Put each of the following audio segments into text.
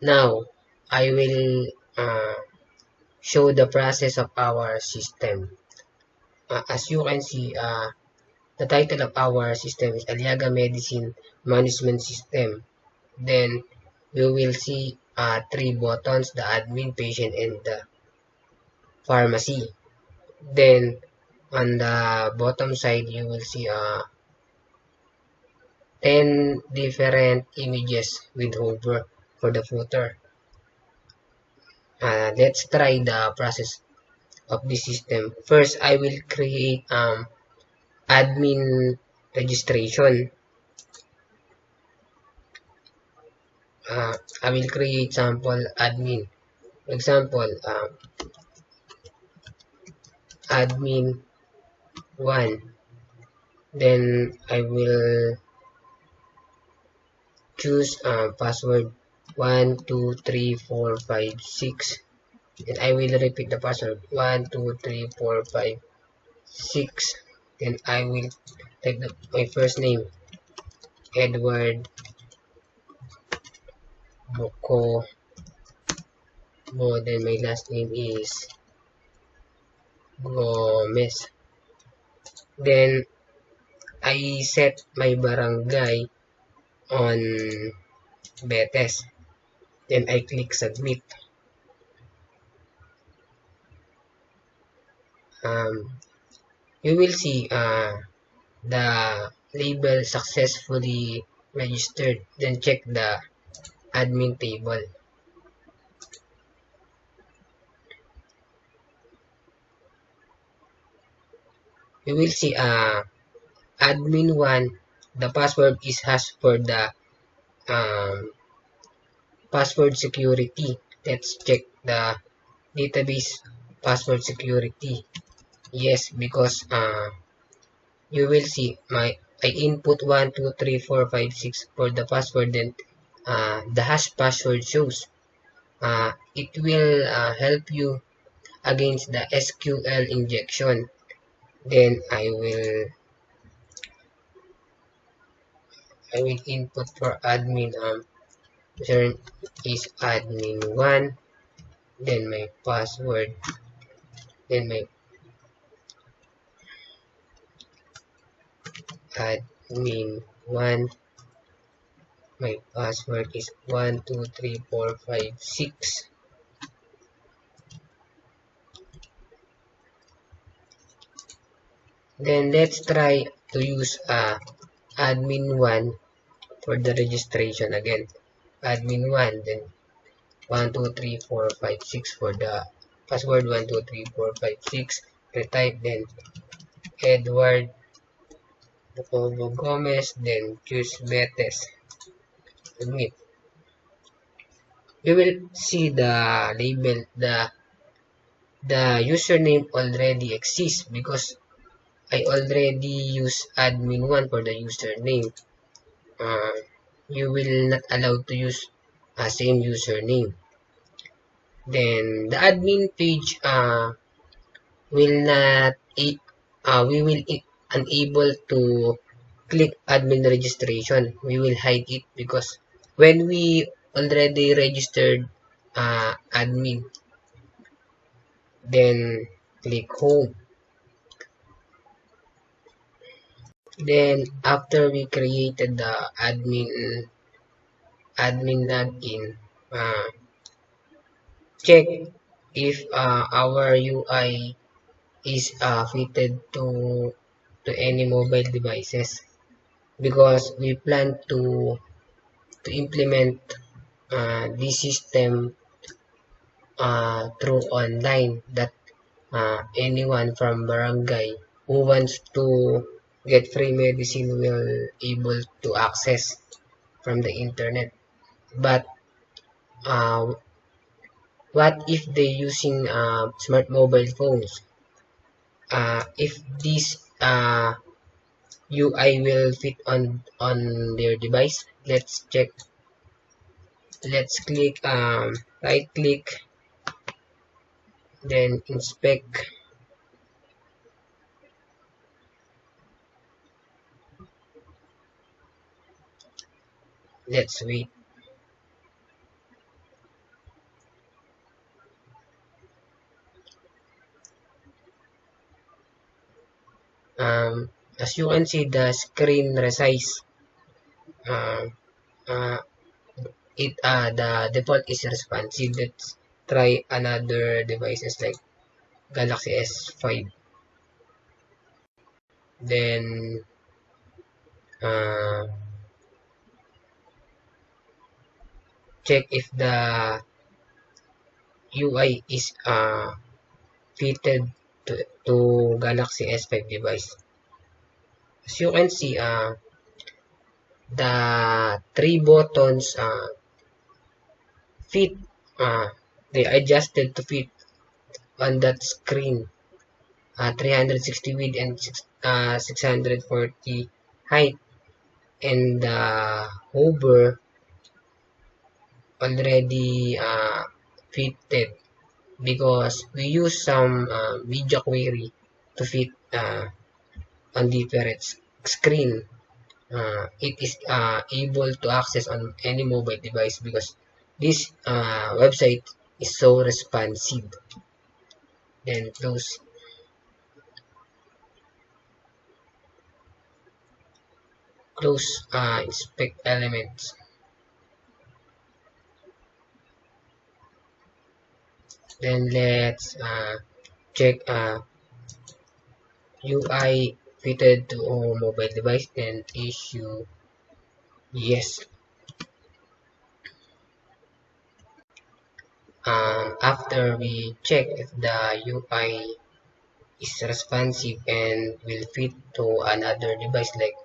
Now, I will show the process of our system. As you can see, the title of our system is Aliaga Medicine Management System. Then, we will see three buttons, the admin, patient, and the pharmacy. Then, on the bottom side, you will see 10 different images with hover for the footer. Let's try the process of this system. First, I will create admin registration. I will create sample admin. For example, admin 1. Then I will choose password 12345 6. And I will repeat the password 12345 6. Then I will type my first name Edward Boko. Then my last name is Gomez. Then I set my barangay on Betes. Then I click submit. You will see the label successfully registered. Then check the admin table. You will see admin 1. The password is hash for the password security. Let's check the database password security. Yes, because you will see I input 12345 6 for the password. Then the hash password shows. It will help you against the SQL injection. Then I will input for admin username is admin 1. Then my password. Then my admin 1. My password is 12345 6. Then let's try to use admin 1 for the registration again. Admin 1, then 12345 6 for the password 12345 6. Retype, then Edward Gomez, then choose Betes. Submit. You will see the label, the username already exists because I already use admin 1 for the username. You will not allowed to use same username. Then the admin page will not we will unable to click admin registration. We will hide it because when we already registered admin, then click home. Then after we created the admin login, check if our UI is fitted to any mobile devices, because we plan to implement this system through online, that anyone from barangay who wants to get free medicine will able to access from the internet. But what if they using smart mobile phones? If this UI will fit on their device, let's check. Let's click right click, then inspect. Let's wait. As you can see, the screen resize. Uh, uh, the default is responsive. Let's try another devices like Galaxy S5. Then uh, check if the UI is fitted to Galaxy S5 device. As you can see, the three buttons fit. Uh, they adjusted to fit on that screen. 360 width and 640 height, and the hover already fitted because we use some media query to fit on different screen. It is able to access on any mobile device because this website is so responsive. Then close inspect elements. Then let's check UI fitted to a mobile device. Then issue yes. After we check if the UI is responsive and will fit to another device like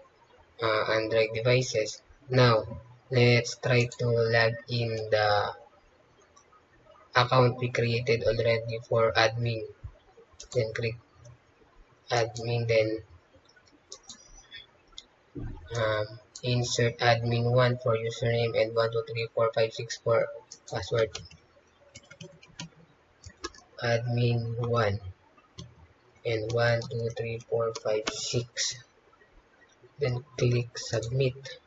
Android devices. Now, let's try to log in the account we created already for admin. Then click admin, then um, insert admin1 for username and 123456 for password. Admin1 and 123456. Then click submit.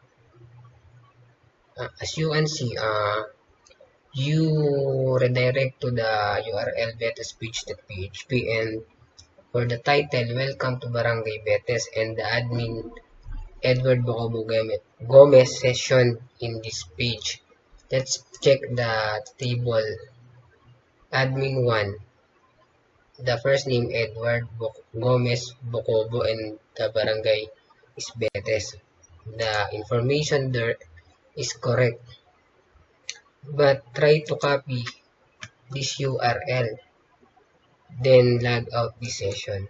As you can see, you redirect to the URL betes.php, and for the title, welcome to Barangay Betes, and the admin Edward Bocobo Gomez session in this page. Let's check the table. Admin 1, the first name Edward Gomez Bocobo, and the barangay is Betes. The information there is correct, but try to copy this URL, then log out this session.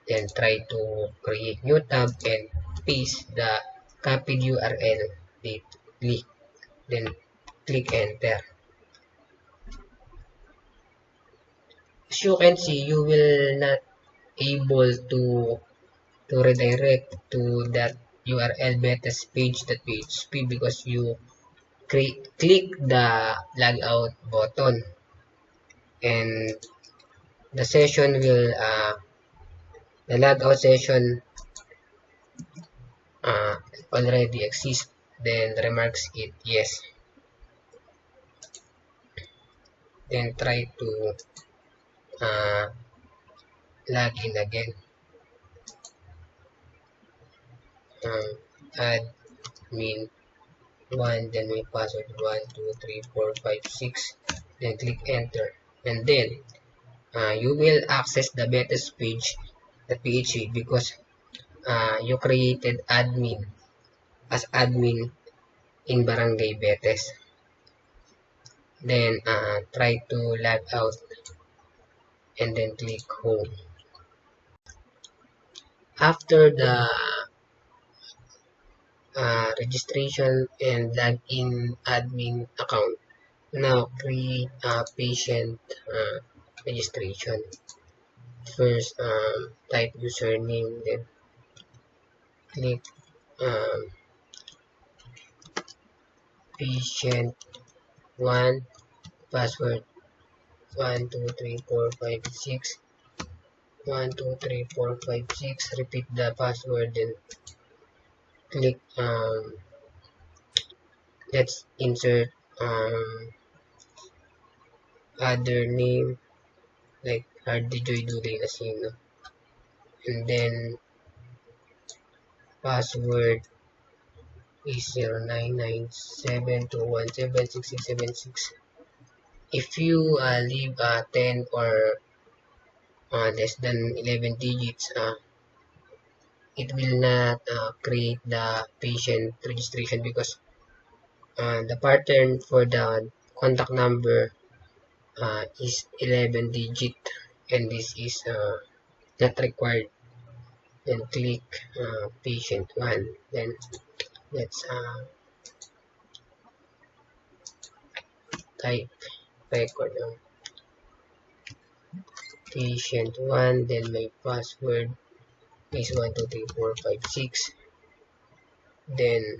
Then try to create new tab and paste the copied URL. Then click enter. As you can see, you will not able to redirect to that URL betes page.php because you click the logout button, and the session will the logout session uh, already exists. Then remarks it yes. Then try to uh, log in again. Admin 1, then my password 123456, then click enter, and then you will access the betes page, the PHP, because you created admin as admin in Barangay Betes. Then try to log out and then click home. After the registration and login admin account, now create a patient registration. First, type username, then click um, patient 1, password 123456, 123456. Repeat the password, then click let's insert other name like Hardy Joy Duday Nasino, and then password is 099721766676. If you leave 10 or less than 11 digits, it will not create the patient registration because the pattern for the contact number is 11 digit, and this is not required. Then click patient 1, then let's type record patient 1, then my password is 123456, then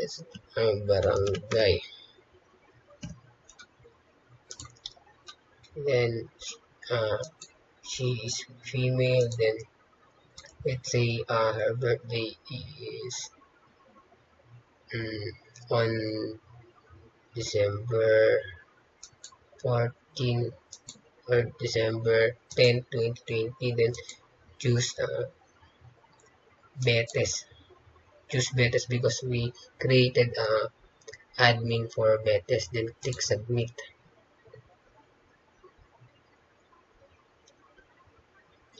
let's barangay, then uh, she is female, then let's say her birthday is on December 14 or December 10, 2020, then choose Betes. Choose Betes because we created admin for Betes, then click submit.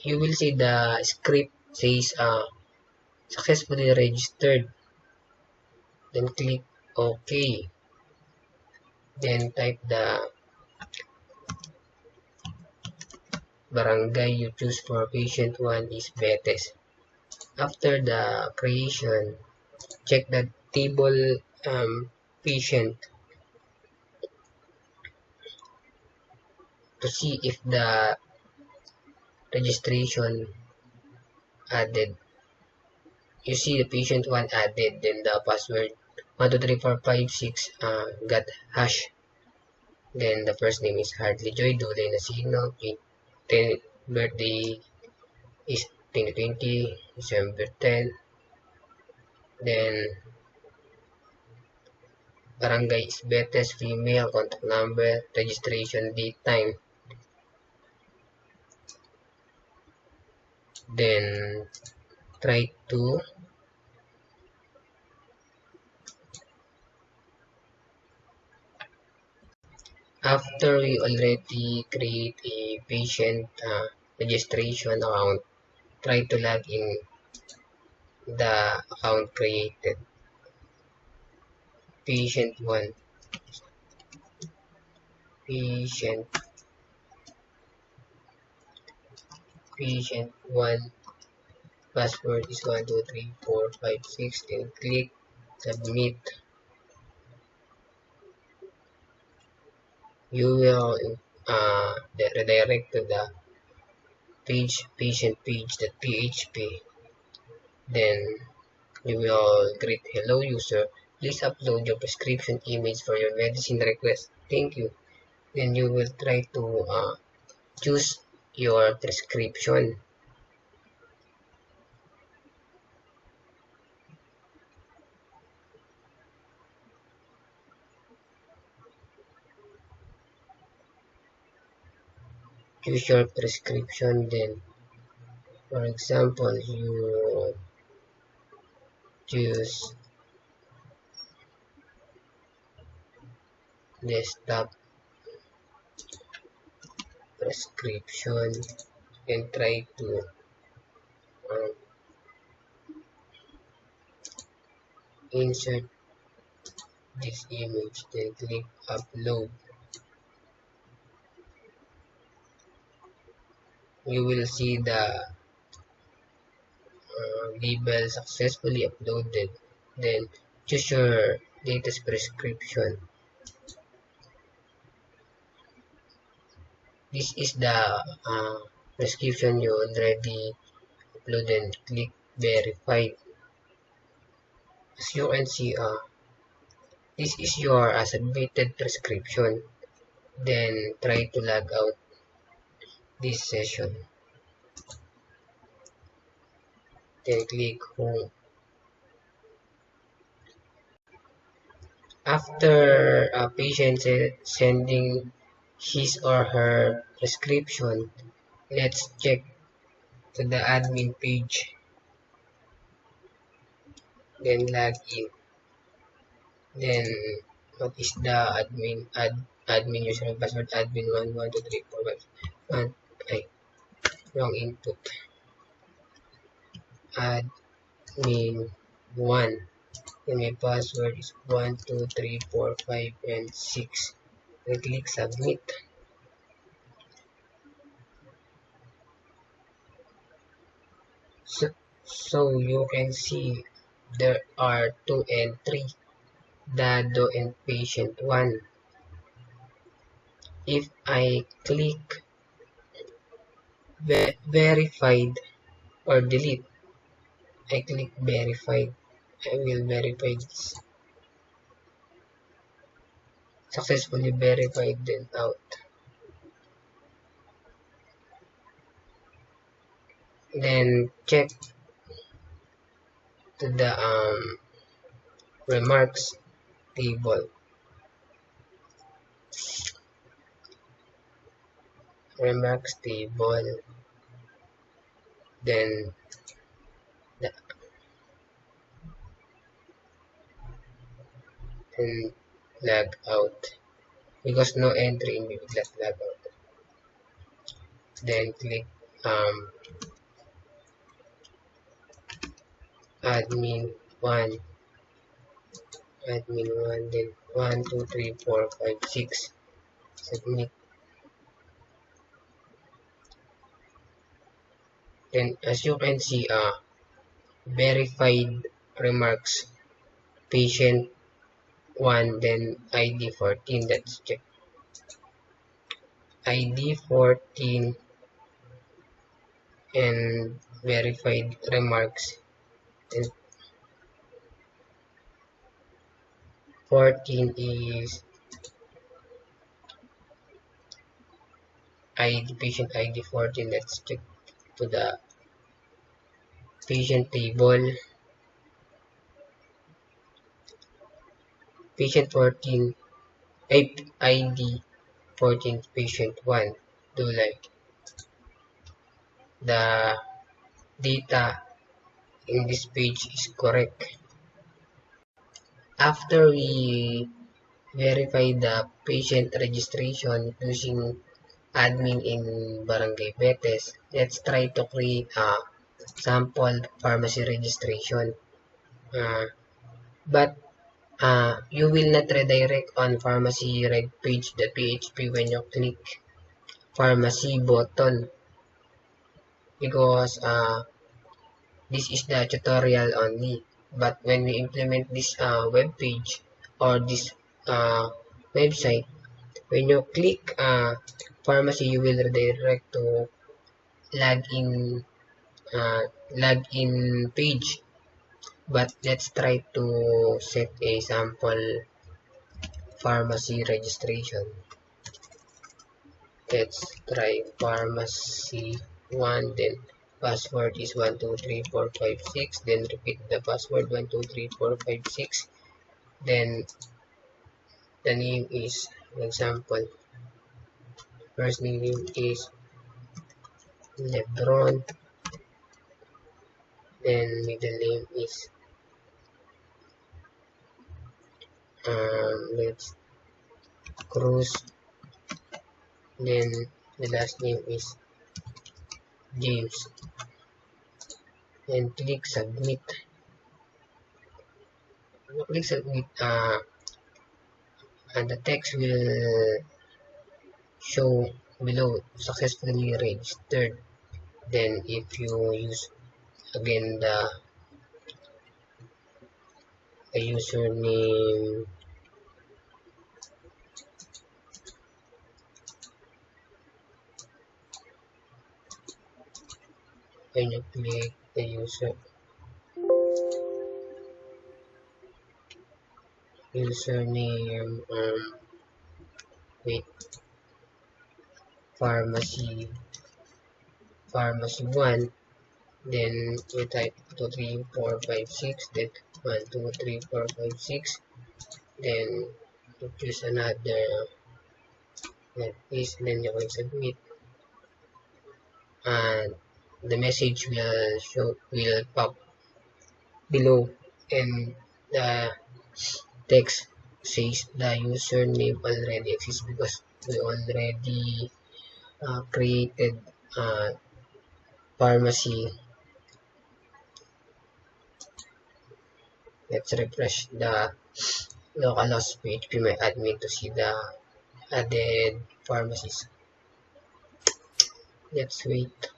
You will see the script says successfully registered, then click OK, then type the barangay you choose for patient 1 is Betes. After the creation, check the table patient to see if the registration added. You see the patient 1 added, then the password 123456 got hash. Then the first name is Hardly Joy, Dulay Nasino, birthday is 2020, December 10. Then barangay is Betes, female, contact number, registration date, time. Then try to after we already create a patient registration account, try to log in the account created. Patient 1, patient 1, password is 123456, then click submit. You will redirect to the patient page.php. Then you will greet, hello user, please upload your prescription image for your medicine request. Thank you. Then you will try to choose your prescription. Choose your prescription, then for example you choose desktop prescription and try to insert this image, then click upload. You will see the label successfully uploaded. Then choose your latest prescription. This is the prescription you already uploaded. Click verified. As you can see, this is your submitted prescription. Then try to log out this session. Then click home. After a patient sending his or her prescription. Let's check to the admin page, then log in. Then what is the admin username password? Admin 1 1 2 3 4 5 1. Ay, wrong input. Admin 1. And my password is 1 2 3 4 5 and 6. I click submit. So you can see there are 2 and 3, Dado and patient 1. If I click verified or delete, I click verified, I will verify this. Successfully verified then out. Then check to the remarks table. Remarks table. Then the, then log out because no entry in the log out. Then click admin 1, admin 1, then 1 2 3 4 5 6, submit. Then as you can see, verified remarks patient 1, then ID 14. Let's check. ID 14 and verified remarks. And 14 is ID, patient ID 14. Let's check to the patient table. Patient 14, ID 14, patient 1. Do like the data in this page is correct. After we verify the patient registration using admin in Barangay Betes, let's try to create a sample pharmacy registration. But you will not redirect on pharmacy reg page.php when you click pharmacy button because this is the tutorial only. But when we implement this web page or this website, when you click pharmacy, you will redirect to login login page. But let's try to set a sample pharmacy registration. Let's try pharmacy 1, then password is 1 2 3 4 5 6, then repeat the password 1 2 3 4 5 6, then the name is, for example, first name is Lebron, then middle name is let's Cruz, then the last name is James, and click submit. Click submit, and the text will show below successfully registered. Then if you use again the username, when you click the username with pharmacy 1, then you type 2 3 4 5 6, then 1 2 3 4 5 6, then you choose another like this, then you can submit. and the message will pop below, and the text says the username already exists because we already created pharmacy. Let's refresh the localhost page. We may admit to see the added pharmacies. Let's wait.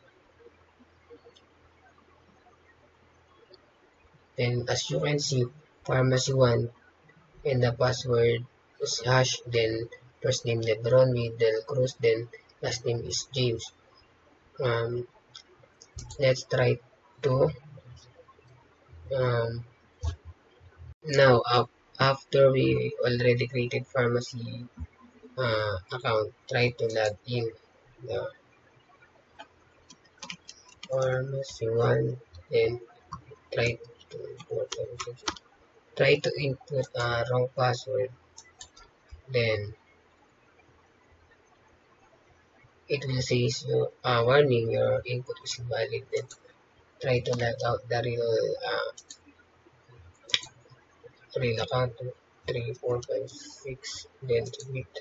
Then as you can see, pharmacy 1 and the password is hash, then first name Lebron, middle Cruz, then last name is James. Um, let's try to um, now after we already created pharmacy account, try to log in the pharmacy 1, then try to input wrong password, then it will say warning, your input is invalid, then try to log out the real account 3456, then submit.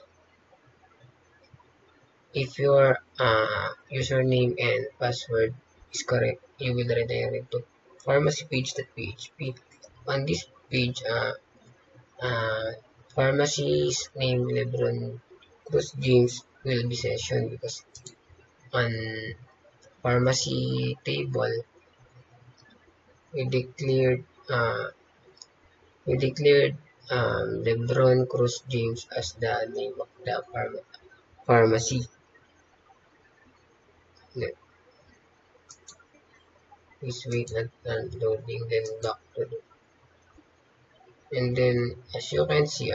If your username and password is correct, you will redirect to pharmacypage.php. On this page, uh, pharmacy's name Lebron Cruz James will be session because on pharmacy table we declared Lebron Cruz James as the name of the pharmacy. Please wait at loading, then back to the, and then as you can see,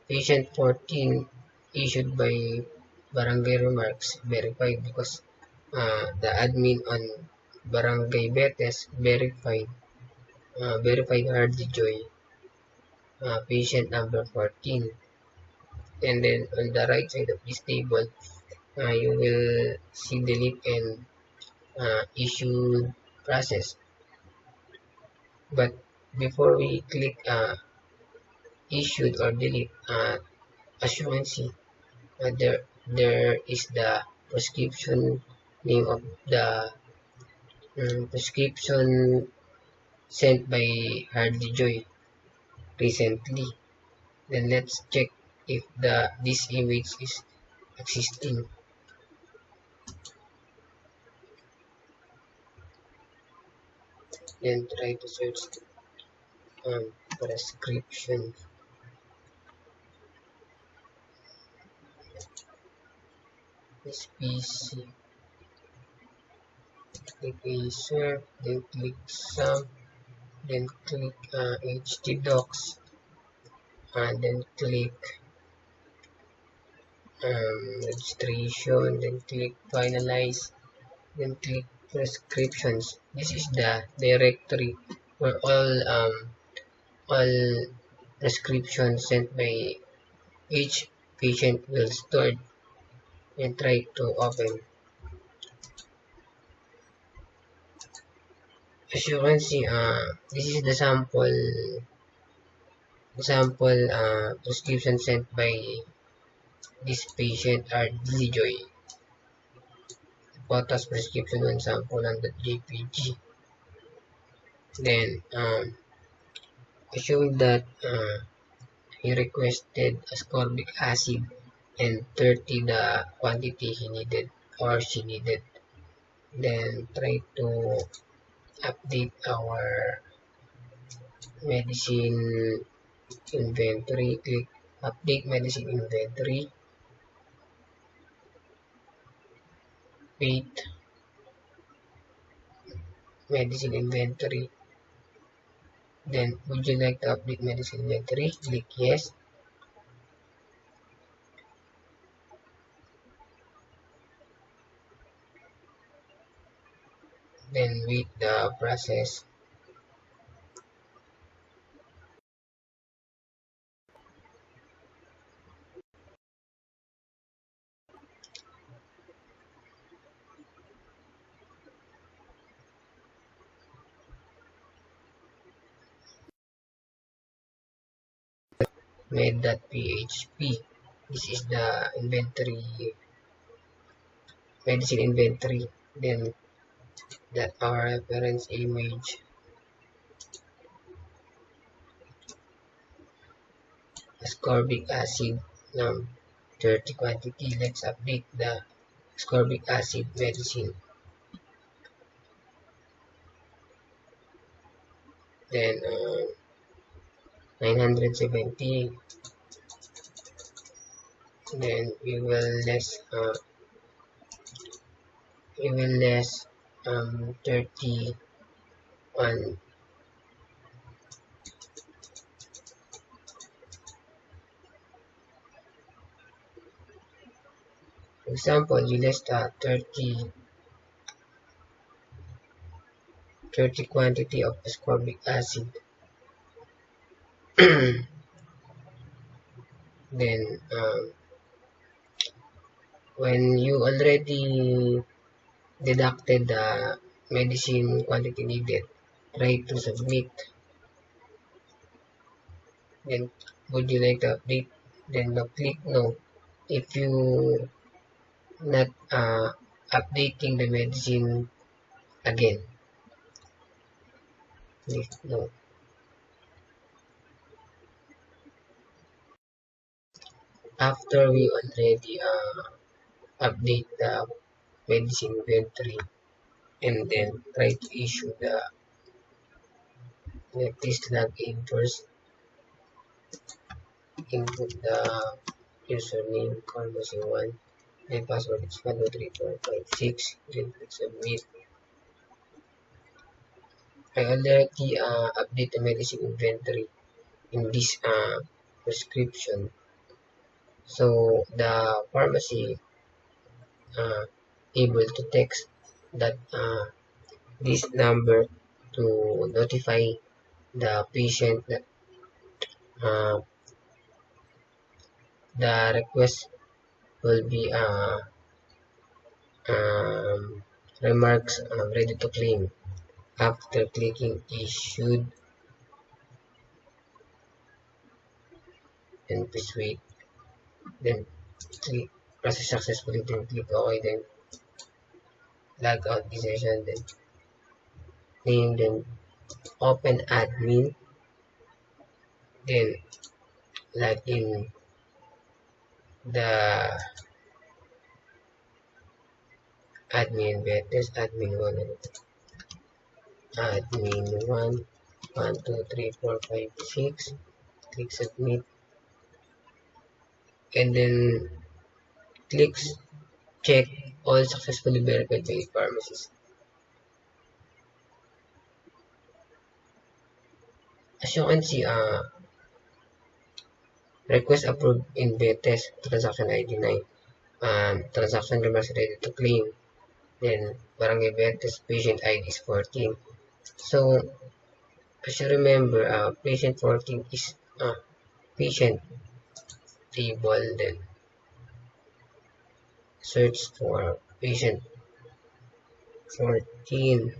patient 14 issued by Barangay Remarks verified because the admin on Barangay Betes verified Hardy Joy, patient number 14. And then on the right side of this table, you will see delete and issued process. But before we click issued or delete, as you can see, there is the prescription name of the prescription sent by Hardy Joy recently. Then let's check if this image is existing. Then try to search prescription. This PC. Click insert, then click some, then click htdocs, and then click registration, then click finalize, then click prescriptions. This is the directory where all prescriptions sent by each patient will stored, and try to open. As you can see, this is the sample prescription sent by this patient are Dilijoy. Photos prescription and sample on the JPG. Then showing that he requested ascorbic acid and 30 the quantity he needed or she needed. Then try to update our medicine inventory. Click update medicine inventory. Wait, medicine inventory. Then would you like to update medicine inventory? Click yes. Then wait the process. med.php. This is the inventory, medicine inventory. Then that our reference image, ascorbic acid, 30 quantity. Let's update the ascorbic acid medicine. Then 970. Then we will less 31. For example, you list 30 quantity of ascorbic acid. Then when you already deducted the medicine quantity needed, try to submit. Then would you like to update? Then click no. If you not updating the medicine again, click no. After we already update the medicine inventory, and then try to issue the please log in first. Input the username pharmacy1, then password is 123456, then click submit. I already update the medicine inventory in this prescription, so the pharmacy able to text that this number to notify the patient that uh, the request will be um, remarks ready to claim. After clicking issued, then please wait, then click process successfully, then click OK, then log out the session, then name, then open admin, then log in the admin betters, admin1, 1 2 3 4 5 6, click submit, and then click check all successfully verified by pharmacist. As you can see, request approved in Betes, transaction ID 9, transaction remarks ready to claim, then Barangay Betes patient ID is 14. So as you remember, patient 14 is patient table, then search for patient 14.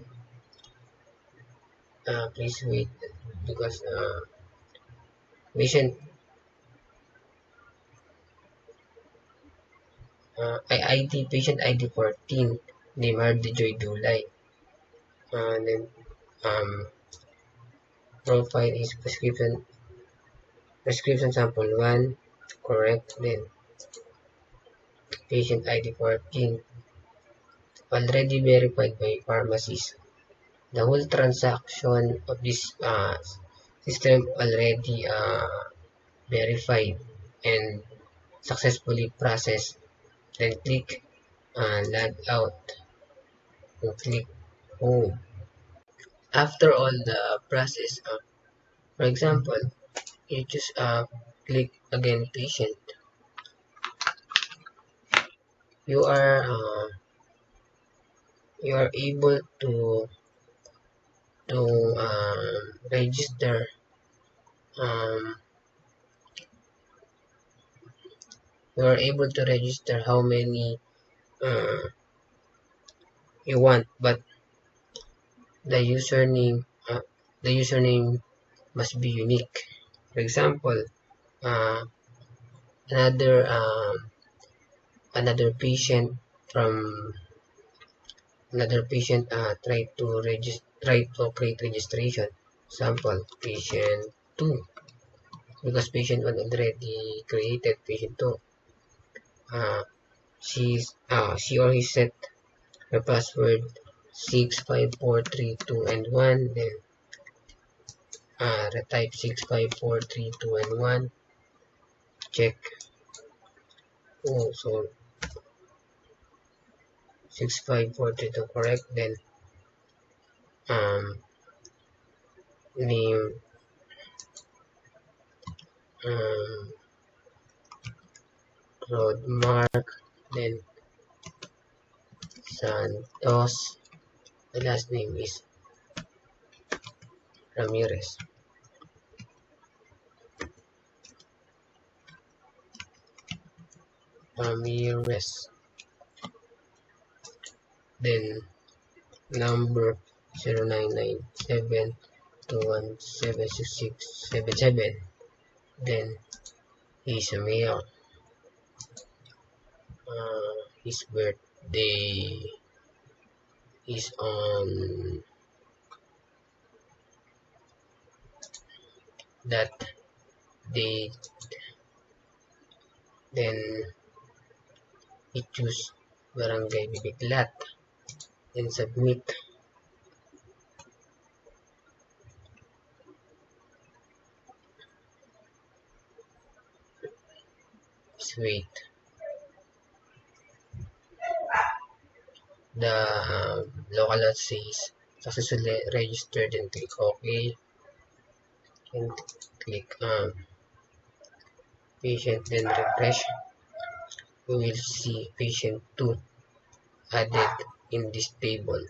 Please wait, because patient patient ID 14, name Hardy Joy Dulay, then profile is prescription sample 1, correct, then patient ID 14, already verified by pharmacist. The whole transaction of this system already verified and successfully processed. Then click log out and click home. After all the process, for example, you just click again patient. You are able to register um, you are able to register how many uh, you want, but the username uh, the username must be unique. For example, uh, another another patient from another patient try to create registration. Example, patient 2, because patient 1 already created patient 2. She or he set the password 65432 and 1, then retype 65432 and 1, check. Oh, so 65432 correct, then um name um road mark, then Santos. The last name is Ramirez. Ramirez. Then number 099721766677. Then he's a male. His birthday is on that date. Then he choose Barangay Bibiglat. Then submit. Just wait. The local lot says successfully registered, and click OK. And click patient, then refresh. We will see patient 2 added in this table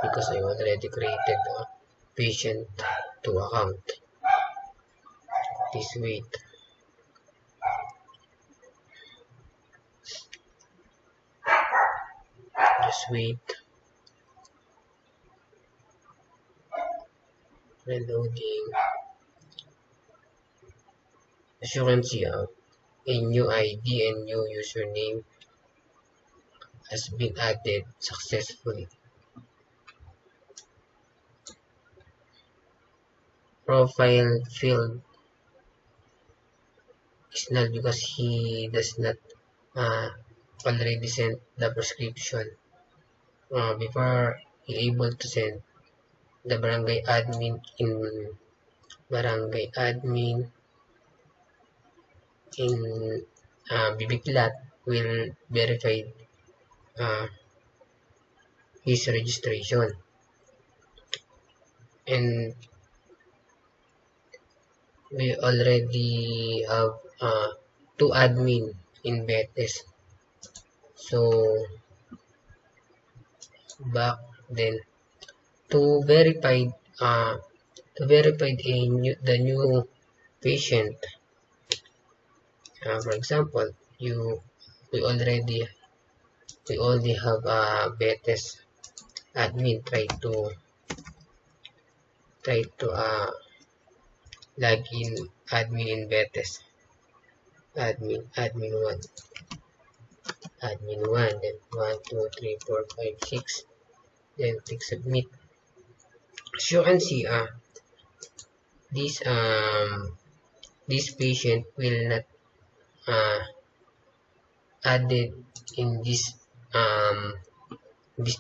because I already created a patient 2 account. Please wait. Just wait. Reloading. As you can see, a new ID and new username has been added successfully. Profile field is null because he does not already send the prescription before he able to send the barangay admin in Bibiglat will verify his registration, and we already have 2 admin in Betes. So back then to verify the new patient. For example, we only have a Betes admin. Try to log in admin in Betes. Admin 1, then 1 2 3 4 5 6, then click submit. As you can see, this patient will not added in this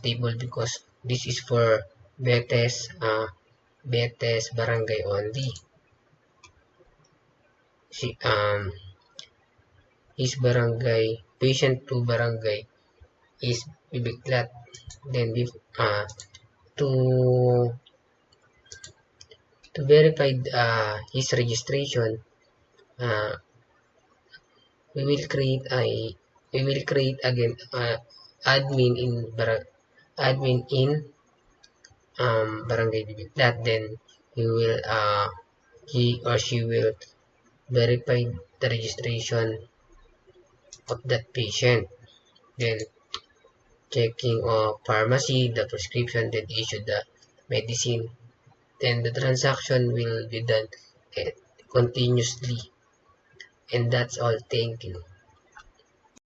table because this is for Betes barangay only. His barangay, patient 2 barangay is Bibiglat. Then to verify his registration, we will create again admin in barangay Bibiglat. Then he or she will verify the registration of that patient, then checking of pharmacy, the prescription, then issue the medicine, then the transaction will be done continuously. And that's all. Thank you.